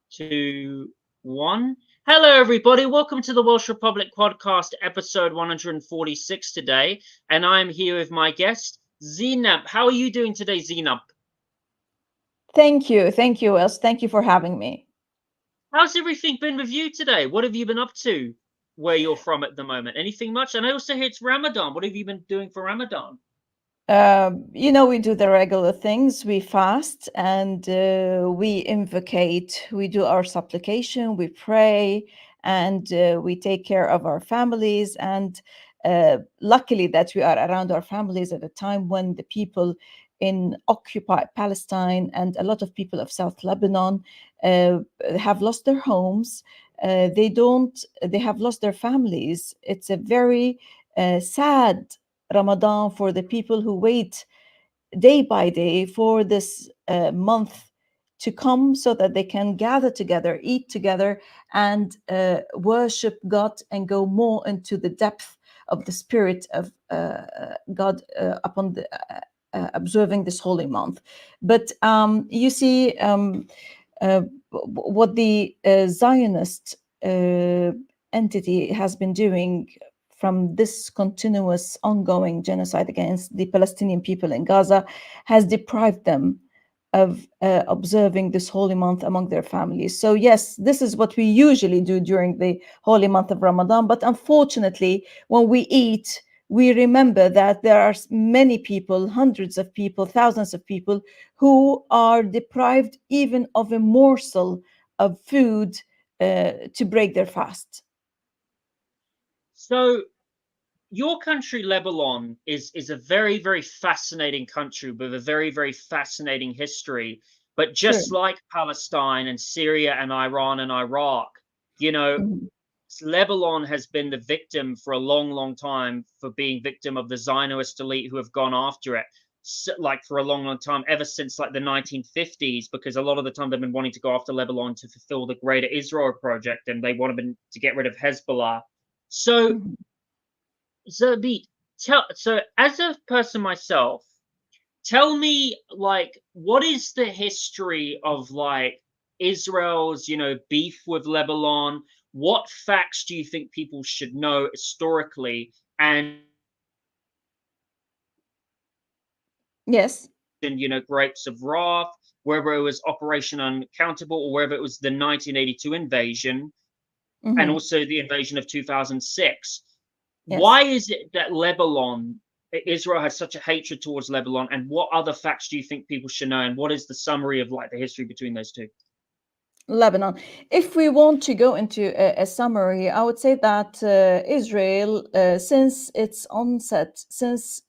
Two, one. Hello, everybody. Welcome to the Welsh Republic Podcast, episode 146 today. And I'm here with my guest, Zeinab. How are you doing today, Zeinab? Thank you. Thank you, Welsh. Thank you for having me. How's everything been with you today? What have you been up to where you're from at the moment? Anything much? And I also hear it's Ramadan. What have you been doing for Ramadan? We do the regular things. We fast and we invocate. We do our supplication. We pray and we take care of our families. And luckily that we are around our families at a time when the people in occupied Palestine and a lot of people of South Lebanon have lost their homes. They have lost their families. It's a very sad Ramadan for the people who wait day by day for this month to come so that they can gather together, eat together, and worship God and go more into the depth of the spirit of God upon the observing this holy month. But you see what the Zionist entity has been doing from this continuous ongoing genocide against the Palestinian people in Gaza has deprived them of observing this holy month among their families. So yes, this is what we usually do during the holy month of Ramadan. But unfortunately, when we eat, we remember that there are many people, hundreds of people, thousands of people who are deprived even of a morsel of food to break their fast. So, your country, Lebanon, is a very, very fascinating country with a very, very fascinating history. But Sure. just like Palestine and Syria and Iran and Iraq, you know, Mhm. Lebanon has been the victim for a long, long time for being victim of the Zionist elite who have gone after it. So, like for a long, long time, ever since like the 1950s, because a lot of the time they've been wanting to go after Lebanon to fulfill the Greater Israel Project, and they wanted to get rid of Hezbollah. So Mhm. Zerbi, so as a person myself, tell me like what is the history of like Israel's, beef with Lebanon? What facts do you think people should know historically? And Yes. grapes of wrath, whether it was Operation Uncountable or whether it was the 1982 invasion and Mhm. also the invasion of 2006. Yes. Why is it that Israel has such a hatred towards Lebanon, and what other facts do you think people should know, and what is the summary of like the history between those two? Lebanon. If we want to go into a summary, I would say that Israel, since its onset, since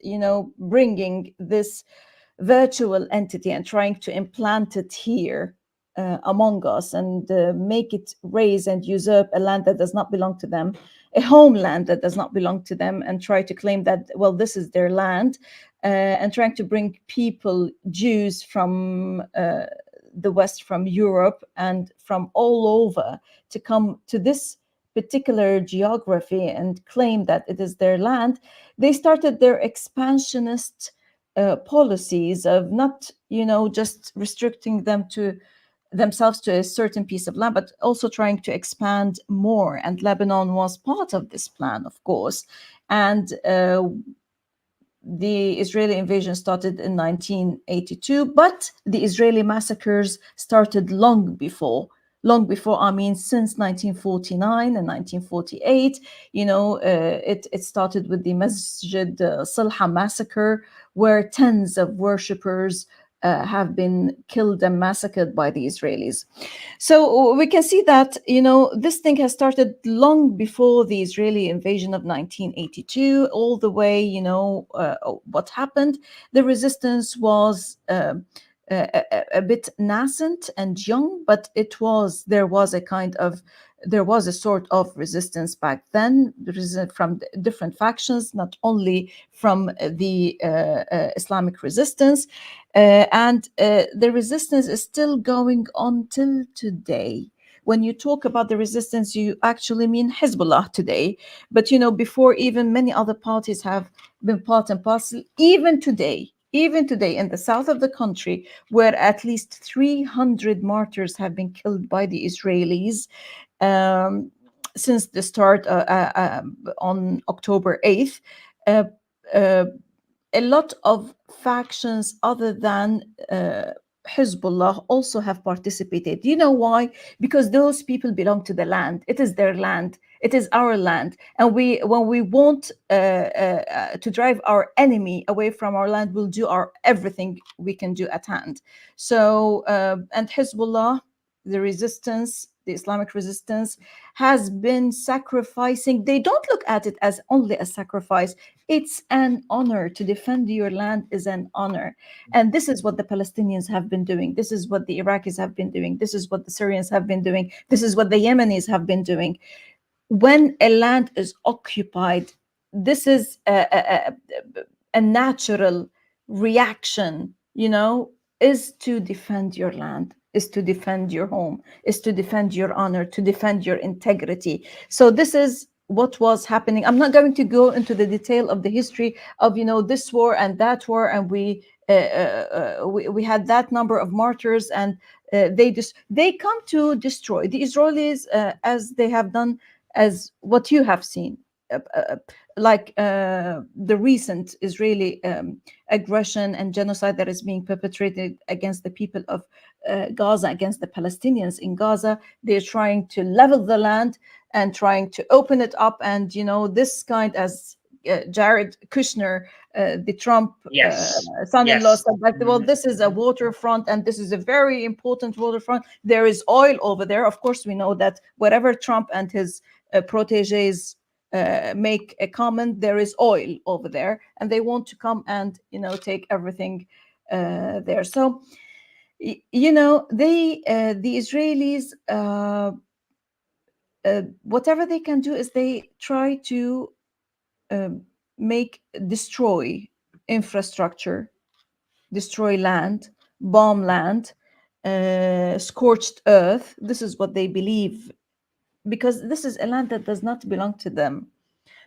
bringing this virtual entity and trying to implant it here among us and make it raise and usurp a land that does not belong to them, a homeland that does not belong to them, and try to claim that, well, this is their land, and trying to bring people, Jews from the West, from Europe, and from all over to come to this particular geography and claim that it is their land. They started their expansionist policies of not, just restricting themselves to a certain piece of land, but also trying to expand more. And Lebanon was part of this plan, of course. And the Israeli invasion started in 1982, but the Israeli massacres started long before. Long before, I mean, since 1949 and 1948. It started with the Masjid Salha massacre, where tens of worshippers have been killed and massacred by the Israelis. So we can see that, this thing has started long before the Israeli invasion of 1982, all the way, what happened. The resistance was a bit nascent and young, but there was a sort of resistance back then. From different factions, not only from the Islamic resistance, and the resistance is still going on till today. When you talk about the resistance, you actually mean Hezbollah today. But before, even many other parties have been part and parcel. Even today, even today in the south of the country, where at least 300 martyrs have been killed by the Israelis um, since the start on October 8th. Uh, uh, a lot of factions other than Hezbollah also have participated. You know why? Because those people belong to the land. It is their land. It is our land. And when we want to drive our enemy away from our land, we'll do our everything we can do at hand. So, and Hezbollah, the resistance, the Islamic resistance, has been sacrificing. They don't look at it as only a sacrifice. It's an honor. To defend your land is an honor. And this is what the Palestinians have been doing. This is what the Iraqis have been doing. This is what the Syrians have been doing. This is what the Yemenis have been doing. When a land is occupied, this is a natural reaction, is to defend your land, is to defend your home, is to defend your honor, to defend your integrity. So this is what was happening. I'm not going to go into the detail of the history of this war and that war, and we had that number of martyrs, and they come to destroy the Israelis, as they have done, as what you have seen, like the recent Israeli aggression and genocide that is being perpetrated against the people of Gaza, against the Palestinians in Gaza. They're trying to level the land and trying to open it up. And, this kind, as Jared Kushner, the Trump son-in-law, said that, well, this is a waterfront, and this is a very important waterfront. There is oil over there. Of course, we know that whatever Trump and his proteges make a comment, there is oil over there, and they want to come and take everything there. So the Israelis, whatever they can do is they try to destroy infrastructure, destroy land, bomb land, scorched earth. This is what they believe, because this is a land that does not belong to them.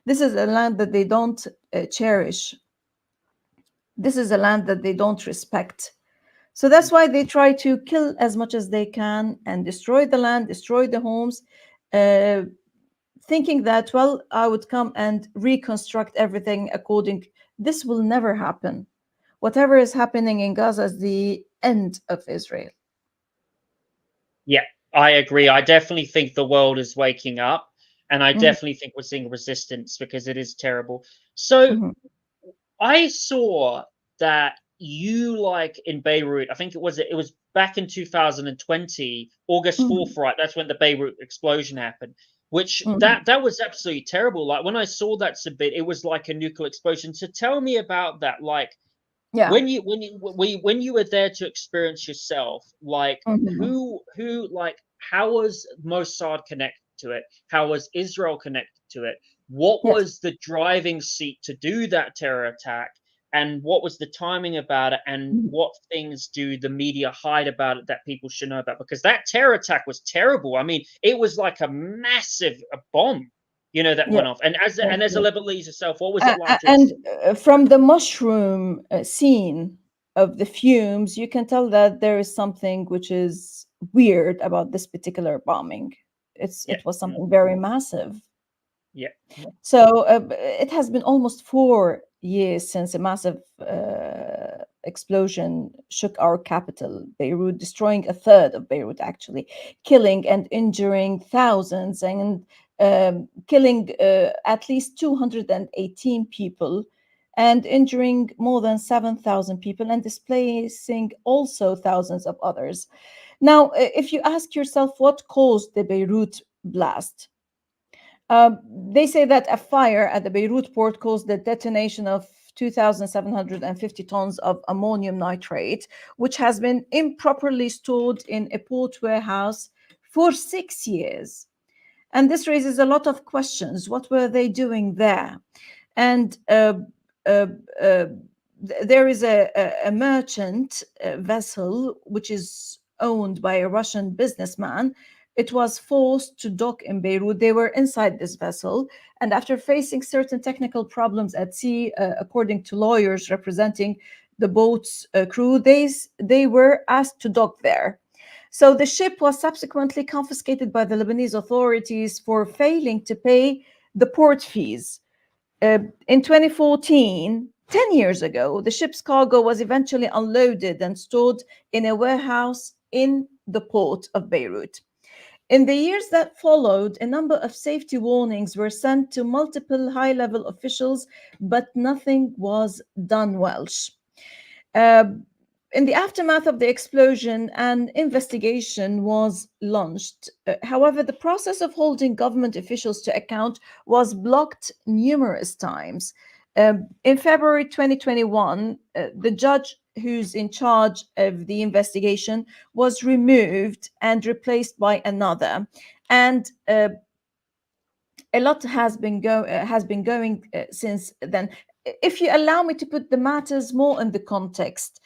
This is a land that they don't cherish. This is a land that they don't respect. So that's why they try to kill as much as they can and destroy the land, destroy the homes, thinking that, well, I would come and reconstruct everything according. This will never happen. Whatever is happening in Gaza is the end of Israel. Yeah, I agree. I definitely think the world is waking up, and I definitely think we're seeing resistance, because it is terrible. So I saw that you, like, in Beirut, I think it was back in 2020, August 4th, right? That's when the Beirut explosion happened, which that was absolutely terrible. Like, when I saw that bit, it was like a nuclear explosion. So tell me about that. Like, when you were there to experience yourself, like, who like, how was Mossad connected to it? How was Israel connected to it? What was the driving seat to do that terror attack? And what was the timing about it? And what things do the media hide about it that people should know about? Because that terror attack was terrible. I mean, it was like a massive bomb, that went off. And as a Lebanese yourself, what was it like? And from the mushroom scene of the fumes, you can tell that there is something which is weird about this particular bombing. It was something very massive. Yeah. So it has been almost 4 years since a massive explosion shook our capital, Beirut, destroying a third of Beirut, actually, killing and injuring thousands, and killing at least 218 people, and injuring more than 7,000 people, and displacing also thousands of others. Now, if you ask yourself what caused the Beirut blast, they say that a fire at the Beirut port caused the detonation of 2,750 tons of ammonium nitrate, which has been improperly stored in a port warehouse for 6 years. And this raises a lot of questions. What were they doing there? And there is a merchant vessel which is owned by a Russian businessman. It was forced to dock in Beirut. They were inside this vessel, and after facing certain technical problems at sea, according to lawyers representing the boat's crew, they were asked to dock there. So the ship was subsequently confiscated by the Lebanese authorities for failing to pay the port fees. In 2014, 10 years ago, the ship's cargo was eventually unloaded and stored in a warehouse in the port of Beirut. In the years that followed, a number of safety warnings were sent to multiple high level officials, but nothing was done, Welsh. Uh, in the aftermath of the explosion, an investigation was launched. However, the process of holding government officials to account was blocked numerous times. In February 2021, the judge who's in charge of the investigation was removed and replaced by another. And a lot has been going since then. If you allow me to put the matters more in the context,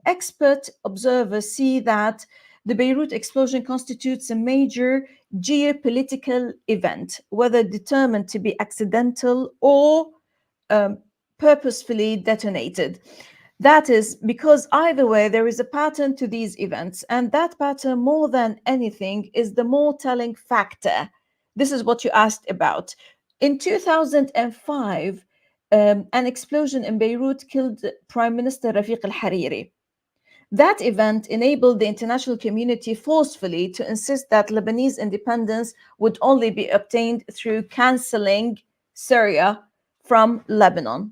expert observers see that the Beirut explosion constitutes a major geopolitical event, whether determined to be accidental or um, purposefully detonated. That is because either way, there is a pattern to these events, and that pattern, more than anything, is the more telling factor. This is what you asked about. In 2005, an explosion in Beirut killed Prime Minister Rafiq al-Hariri. That event enabled the international community forcefully to insist that Lebanese independence would only be obtained through canceling Syria from Lebanon.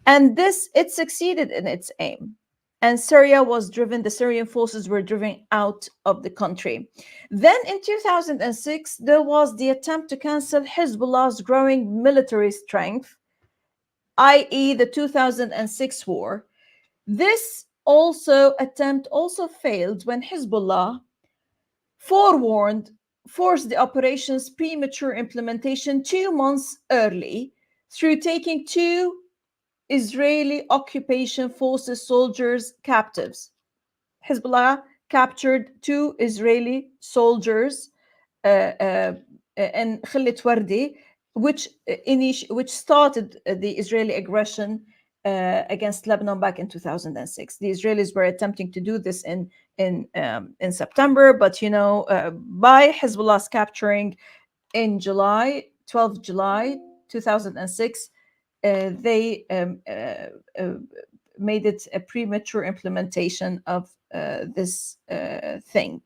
And it succeeded in its aim. And the Syrian forces were driven out of the country. Then in 2006, there was the attempt to cancel Hezbollah's growing military strength, i.e., the 2006 war. This attempt also failed when Hezbollah forced the operation's premature implementation 2 months early through taking two Israeli occupation forces soldiers captives. Hezbollah captured two Israeli soldiers in Khalit Wardi, which started the Israeli aggression against Lebanon back in 2006. The Israelis were attempting to do this in September, but by Hezbollah's capturing in July, 12th July 2006, they made it a premature implementation of this thing.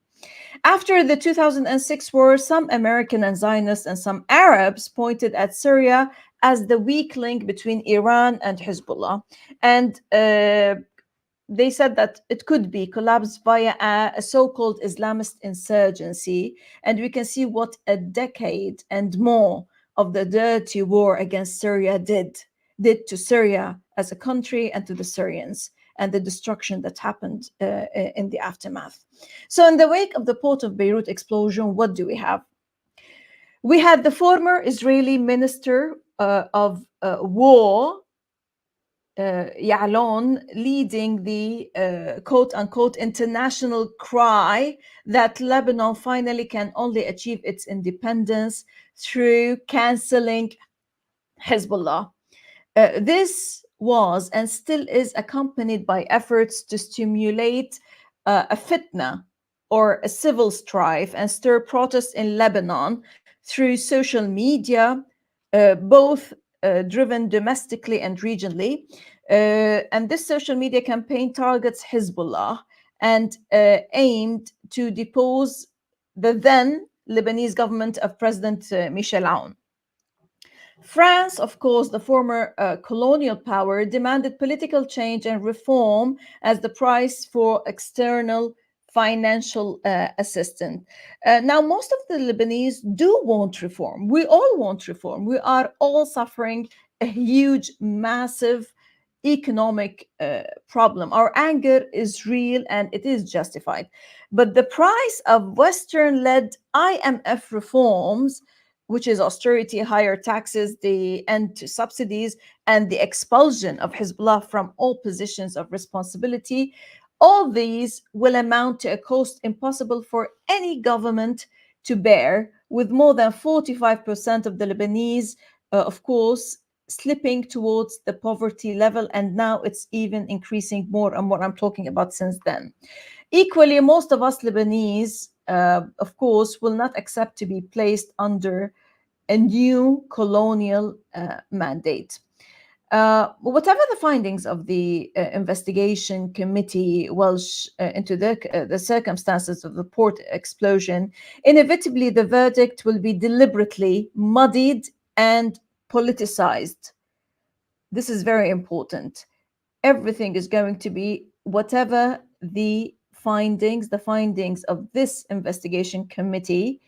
After the 2006 war, some American and Zionists and some Arabs pointed at Syria as the weak link between Iran and Hezbollah. And they said that it could be collapsed via a so-called Islamist insurgency. And we can see what a decade and more of the dirty war against Syria did to Syria as a country and to the Syrians, and the destruction that happened in the aftermath. So in the wake of the Port of Beirut explosion, what do we have? We had the former Israeli Minister of War, Ya'alon, leading the quote-unquote international cry that Lebanon finally can only achieve its independence through canceling Hezbollah. This was and still is accompanied by efforts to stimulate a fitna or a civil strife and stir protests in Lebanon through social media, both driven domestically and regionally. And this social media campaign targets Hezbollah and aimed to depose the then Lebanese government of President Michel Aoun. France, of course, the former colonial power, demanded political change and reform as the price for external financial assistance. Now, most of the Lebanese do want reform. We all want reform. We are all suffering a huge, massive economic problem. Our anger is real and it is justified. But the price of Western-led IMF reforms, which is austerity, higher taxes, the end to subsidies, and the expulsion of Hezbollah from all positions of responsibility, all these will amount to a cost impossible for any government to bear, with more than 45% of the Lebanese, of course, slipping towards the poverty level, and now it's even increasing more and more. I'm talking about since then. Equally, most of us Lebanese, of course, will not accept to be placed under a new colonial mandate. Whatever the findings of the investigation committee Welsh into the circumstances of the port explosion, inevitably the verdict will be deliberately muddied and politicized. This is very important. Everything is going to be whatever the findings of this investigation committee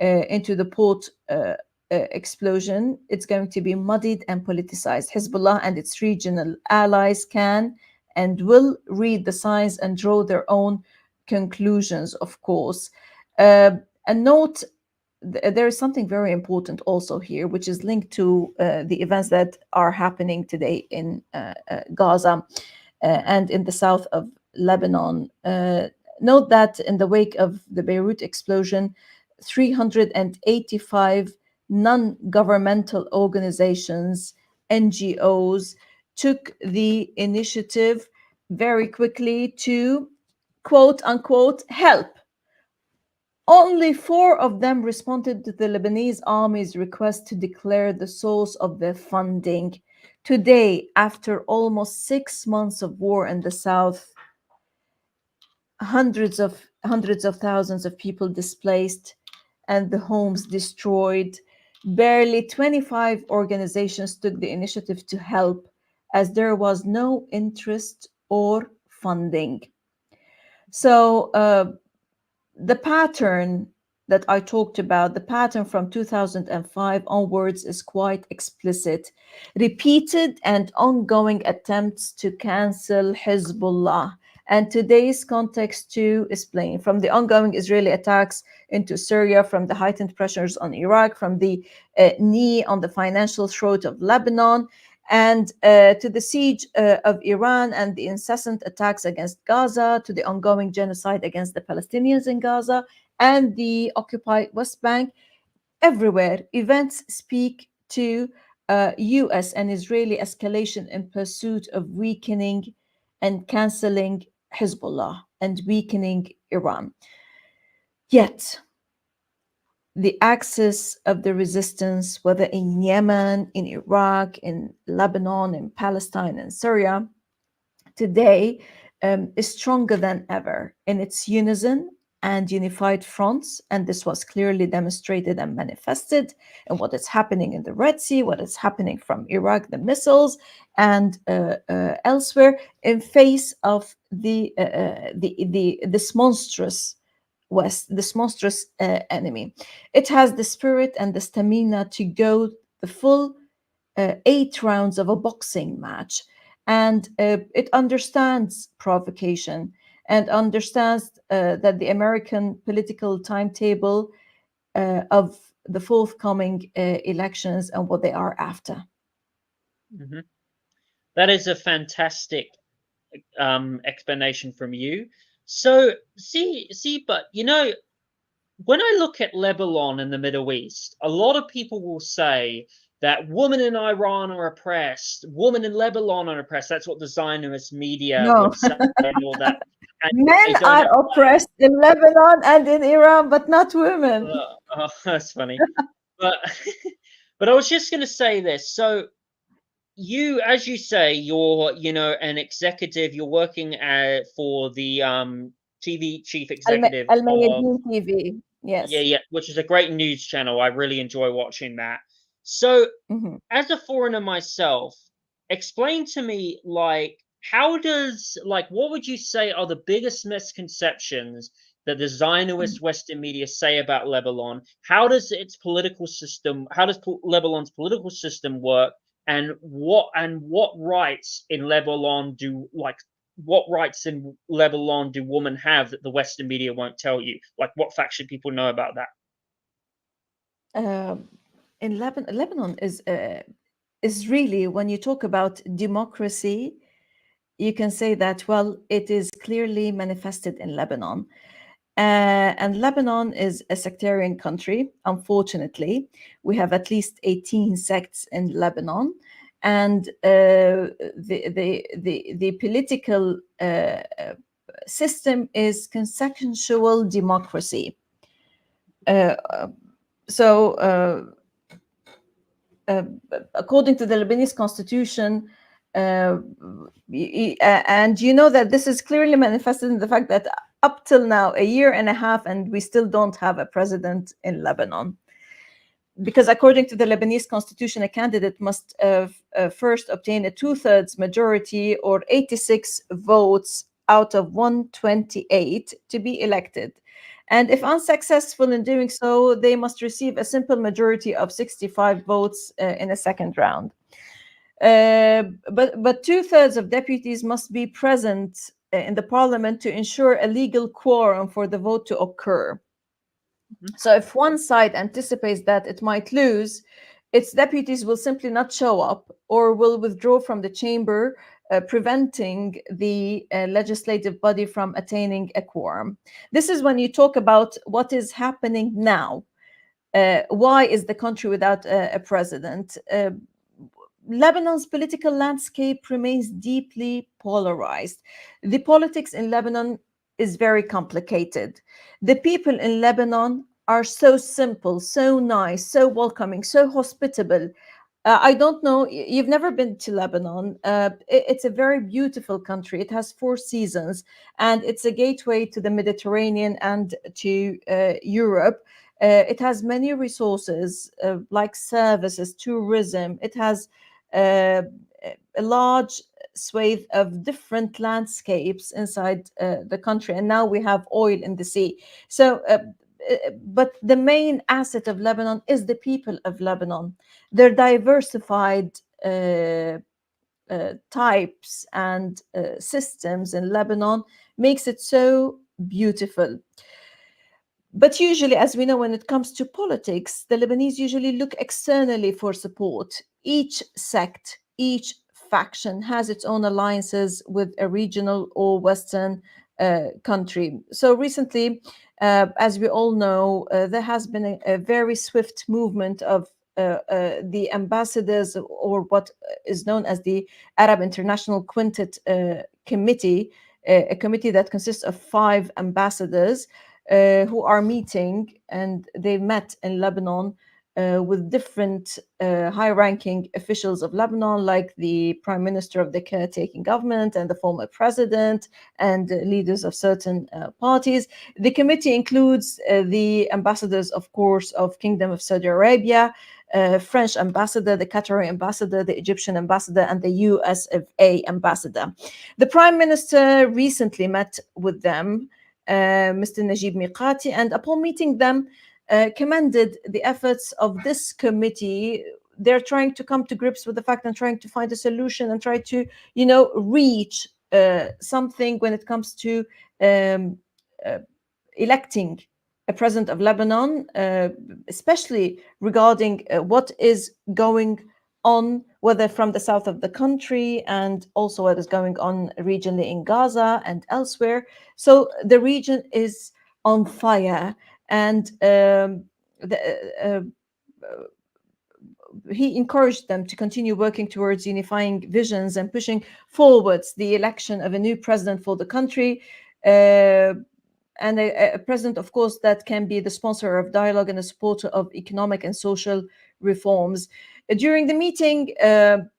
into the port explosion, it's going to be muddied and politicized. Hezbollah and its regional allies can and will read the signs and draw their own conclusions, of course. And note, there is something very important also here, which is linked to the events that are happening today in Gaza and in the south of Lebanon. Note that in the wake of the Beirut explosion, 385 non-governmental organizations, NGOs, took the initiative very quickly to, quote unquote, help. Only 4 of them responded to the Lebanese army's request to declare the source of their funding. Today, after almost 6 months of war in the south, hundreds of thousands of people displaced and the homes destroyed, barely 25 organizations took the initiative to help, as there was no interest or funding. So the pattern that I talked about, the pattern from 2005 onwards, is quite explicit. Repeated and ongoing attempts to cancel Hezbollah. And today's context too is plain. From the ongoing Israeli attacks into Syria, from the heightened pressures on Iraq, from the knee on the financial throat of Lebanon, and to the siege of Iran and the incessant attacks against Gaza, to the ongoing genocide against the Palestinians in Gaza and the occupied West Bank. Everywhere, events speak to US and Israeli escalation in pursuit of weakening and canceling Hezbollah and weakening Iran. Yet, the axis of the resistance, whether in Yemen, in Iraq, in Lebanon, in Palestine, and Syria, today is stronger than ever in its unison and unified fronts. And this was clearly demonstrated and manifested in what is happening in the Red Sea, what is happening from Iraq, the missiles, and elsewhere, in face of this monstrous West, this monstrous enemy. It has the spirit and the stamina to go the full 8 rounds of a boxing match. And it understands provocation and understands that the American political timetable of the forthcoming elections and what they are after. Mm-hmm. That is a fantastic explanation from you. So, but you know, when I look at Lebanon and the Middle East, a lot of people will say that women in Iran are oppressed, women in Lebanon are oppressed. That's what the Zionist media would say and all that. And men are oppressed in Lebanon and in Iran, but not women. Oh, that's funny. But I was just going to say this. So you, as you say, you're, an executive. You're working for the TV chief executive AlMayadeen TV. Yes. Yeah, which is a great news channel. I really enjoy watching that. So, as a foreigner myself, explain to me, what would you say are the biggest misconceptions that the Zionist Western media say about Lebanon? How does Lebanon's political system work? And what rights in Lebanon do women have that the Western media won't tell you? Like, what facts should people know about that? In Lebanon is really, when you talk about democracy, you can say that, well, it is clearly manifested in Lebanon. And Lebanon is a sectarian country. Unfortunately, we have at least 18 sects in Lebanon. and the political system is consensual democracy. So according to the Lebanese constitution, and you know that this is clearly manifested in the fact that up till now, a year and a half, and we still don't have a president in Lebanon. Because according to the Lebanese constitution, a candidate must first obtain a 2/3 majority or 86 votes out of 128 to be elected. And if unsuccessful in doing so, they must receive a simple majority of 65 votes in a second round. But 2/3 of deputies must be present in the parliament to ensure a legal quorum for the vote to occur. So if one side anticipates that it might lose, its deputies will simply not show up or will withdraw from the chamber, preventing the legislative body from attaining a quorum. This is when you talk about what is happening now. Why is the country without a president? Lebanon's political landscape remains deeply polarized. The politics in Lebanon is very complicated. The people in Lebanon are so simple, so nice, so welcoming, so hospitable. I don't know, you've never been to Lebanon. It's a very beautiful country. It has 4 seasons, and it's a gateway to the Mediterranean and to Europe. It has many resources like services, tourism. It has a large swathe of different landscapes inside the country. And now we have oil in the sea. So, but the main asset of Lebanon is the people of Lebanon. Their diversified types and systems in Lebanon makes it so beautiful. But usually, as we know, when it comes to politics, the Lebanese usually look externally for support. Each sect, each faction has its own alliances with a regional or Western country. So recently, as we all know, there has been a very swift movement of the ambassadors, or what is known as the Arab International Quintet Committee, a committee that consists of 5 ambassadors who are meeting, and they met in Lebanon with different high-ranking officials of Lebanon, like the prime minister of the caretaking government and the former president and leaders of certain parties. The committee includes the ambassadors, of course, of Kingdom of Saudi Arabia, French ambassador, the Qatari ambassador, the Egyptian ambassador, and the US of A ambassador. The prime minister recently met with them, Mr. Najib Miqati, and upon meeting them, commended the efforts of this committee. They're trying to come to grips with the fact and trying to find a solution and try to, reach something when it comes to electing a president of Lebanon, especially regarding what is going on, whether from the south of the country and also what is going on regionally in Gaza and elsewhere. So the region is on fire, and he encouraged them to continue working towards unifying visions and pushing forwards the election of a new president for the country, and a president, of course, that can be the sponsor of dialogue and a supporter of economic and social reforms. During the meeting, the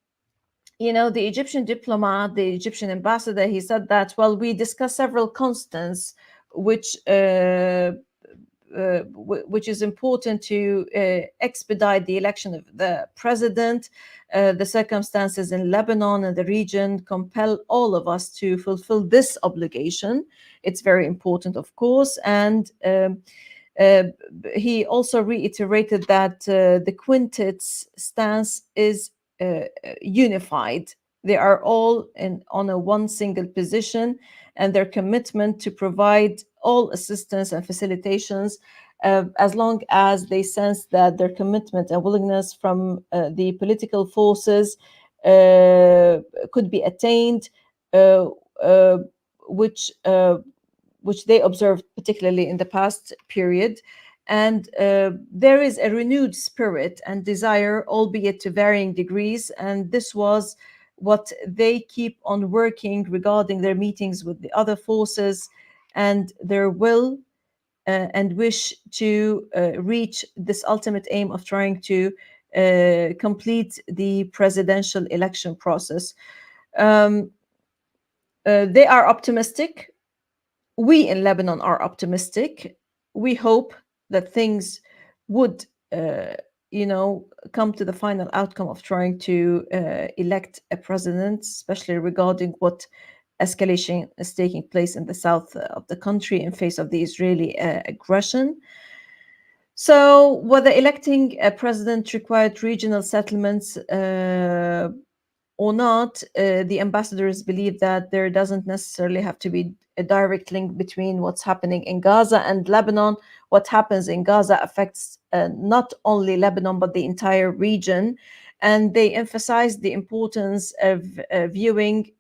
Egyptian diplomat, the Egyptian ambassador, he said that, well, we discussed several constants which is important to expedite the election of the president. The circumstances in Lebanon and the region compel all of us to fulfill this obligation. It's very important, of course. And he also reiterated that the quintet's stance is unified. They are all on a one single position, and their commitment to provide all assistance and facilitations as long as they sense that their commitment and willingness from the political forces could be attained, which they observed particularly in the past period. And there is a renewed spirit and desire, albeit to varying degrees. And this was what they keep on working regarding their meetings with the other forces and their will and wish to reach this ultimate aim of trying to complete the presidential election process. Um, they are optimistic. We in Lebanon are optimistic. We hope that things would, uh, come to the final outcome of trying to elect a president, especially regarding what escalation is taking place in the south of the country in face of the Israeli aggression. So, whether electing a president required regional settlements or not, the ambassadors believe that there doesn't necessarily have to be a direct link between what's happening in Gaza and Lebanon. What happens in Gaza affects not only Lebanon, but the entire region. And they emphasize the importance of viewing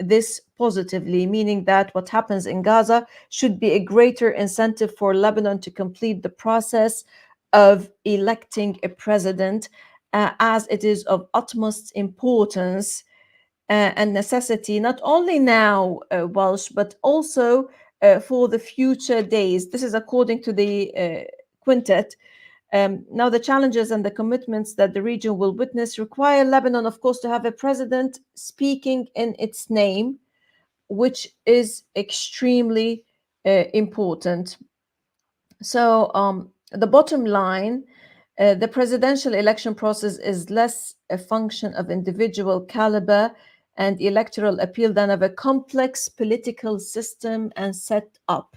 this positively, meaning that what happens in Gaza should be a greater incentive for Lebanon to complete the process of electing a president, as it is of utmost importance and necessity, not only now, Welsh, but also for the future days. This is according to the quintet. Now, the challenges and the commitments that the region will witness require Lebanon, of course, to have a president speaking in its name, which is extremely important. So, the bottom line, the presidential election process is less a function of individual caliber and electoral appeal than of a complex political system and setup.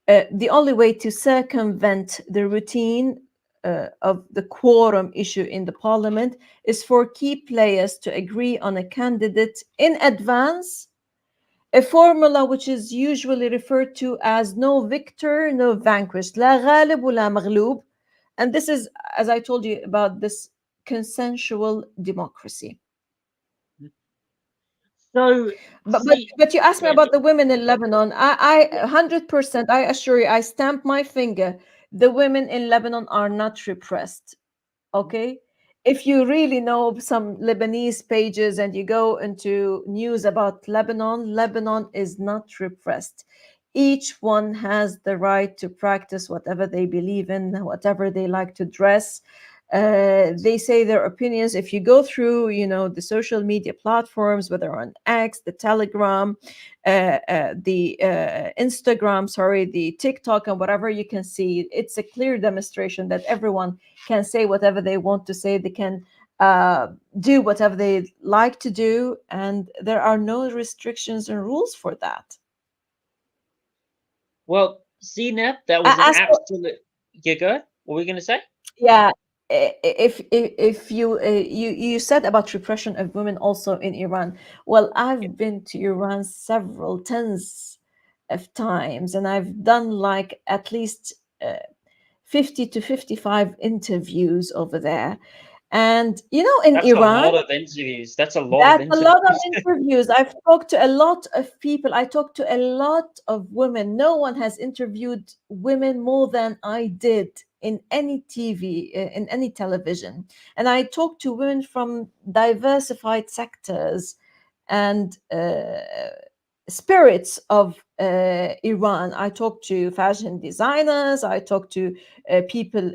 The only way to circumvent the routine of the quorum issue in the parliament is for key players to agree on a candidate in advance, a formula which is usually referred to as no victor, no vanquished, لا غالب ولا مغلوب. And this is, as I told you, about this consensual democracy. So, But but see, but you asked me yeah, about the women in Lebanon. I 100%, I assure you, I stamp my finger. The women in Lebanon are not repressed. Okay, if you really know some Lebanese pages and you go into news about Lebanon, Lebanon is not repressed. Each one has the right to practice whatever they believe in, whatever they like to dress. They say their opinions. If you go through, the social media platforms, whether on X, the Telegram, the Instagram, sorry, the TikTok, and whatever, you can see it's a clear demonstration that everyone can say whatever they want to say. They can do whatever they like to do, and there are no restrictions and rules for that. well, Zeinab, that was an As for, absolute. You go. What were we going to say? yeah, if you said about repression of women also in Iran. Well, I've been to Iran several tens of times, and I've done like at least 50 to 55 interviews over there. And in That's a Iran, lot of interviews. That's a lot of that's a lot of interviews. interviews. I've talked to a lot of people. I talked to a lot of women. No one has interviewed women more than I did in any TV, in any television. And I talked to women from diversified sectors and spirits of Iran. I talked to fashion designers. I talked to people,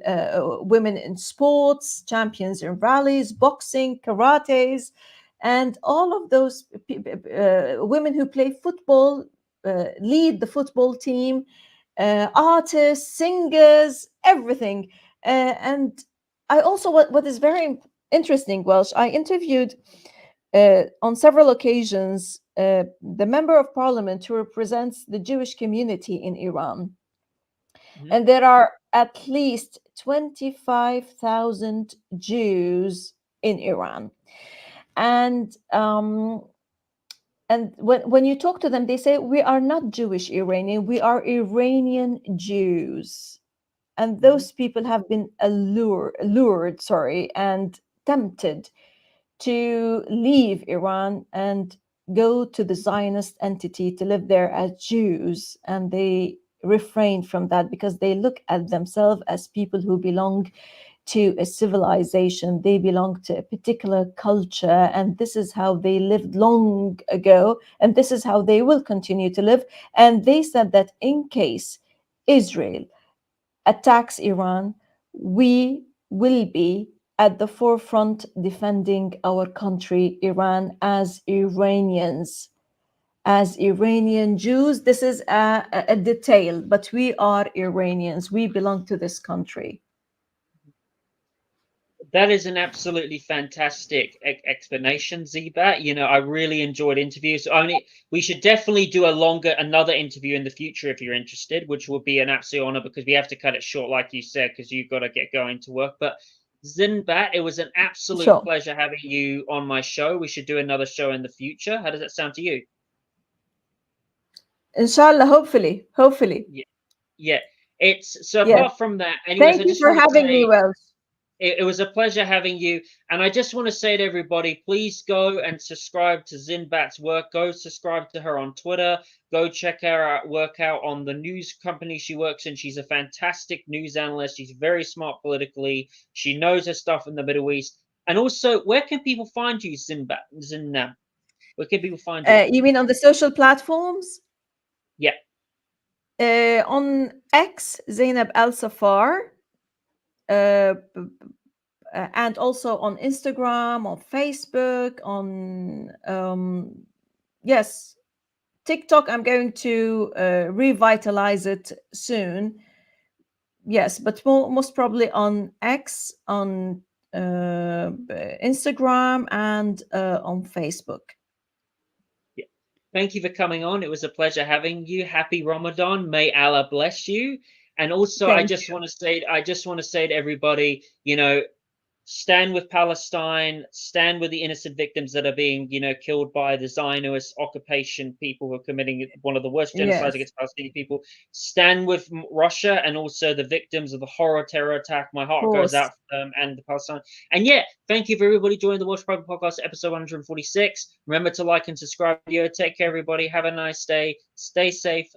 women in sports, champions in rallies, boxing, karates, and all of those women who play football, lead the football team, artists, singers, everything. And I also, what is very interesting, Welsh, I interviewed on several occasions the member of parliament who represents the Jewish community in Iran. Mhm. And there are at least 25,000 Jews in Iran. And when you talk to them, they say, we are not Jewish Iranian, we are Iranian Jews. And Mhm. those people have been lured, and tempted to leave Iran and go to the Zionist entity to live there as Jews. And they refrain from that, because they look at themselves as people who belong to a civilization. They belong to a particular culture, and this is how they lived long ago, and this is how they will continue to live. And they said that in case Israel attacks Iran, we will be at the forefront defending our country, Iran, as Iranians, as Iranian Jews. This is a detail, but we are Iranians. We belong to this country. That is an absolutely fantastic explanation, Ziba. I really enjoyed interviews. We should definitely do another interview in the future if you're interested, which would be an absolute honor, because we have to cut it short, like you said, because you've got to get going to work. But Zinbat, it was an absolute pleasure having you on my show. We should do another show in the future. How does that sound to you? Inshallah, hopefully. Yeah. Apart from that, anyways, thank you for having me, Welsh. It was a pleasure having you. And I just want to say to everybody, please go and subscribe to Zinbat's work. Go subscribe to her on Twitter. Go check her work out on the news company she works in. She's a fantastic news analyst. She's very smart politically. She knows her stuff in the Middle East. And also, where can people find you, Zeinab? Where can people find you? You mean on the social platforms? Yeah. On X, Zeinab Al Saffar. And also on Instagram, on Facebook, on TikTok. I'm going to revitalize it soon. Yes, but most probably on X, on Instagram, and on Facebook. Yeah. Thank you for coming on. It was a pleasure having you. Happy Ramadan. May Allah bless you. And also, I just want to say to everybody, stand with Palestine, stand with the innocent victims that are being, killed by the Zionist occupation people who are committing one of the worst genocides against Palestinian people. Stand with Russia and also the victims of the horror terror attack. My heart goes out for them and the Palestine. And thank you for everybody joining the Welsh Republic Podcast, episode 146. Remember to like and subscribe to the video. Take care, everybody. Have a nice day. Stay safe.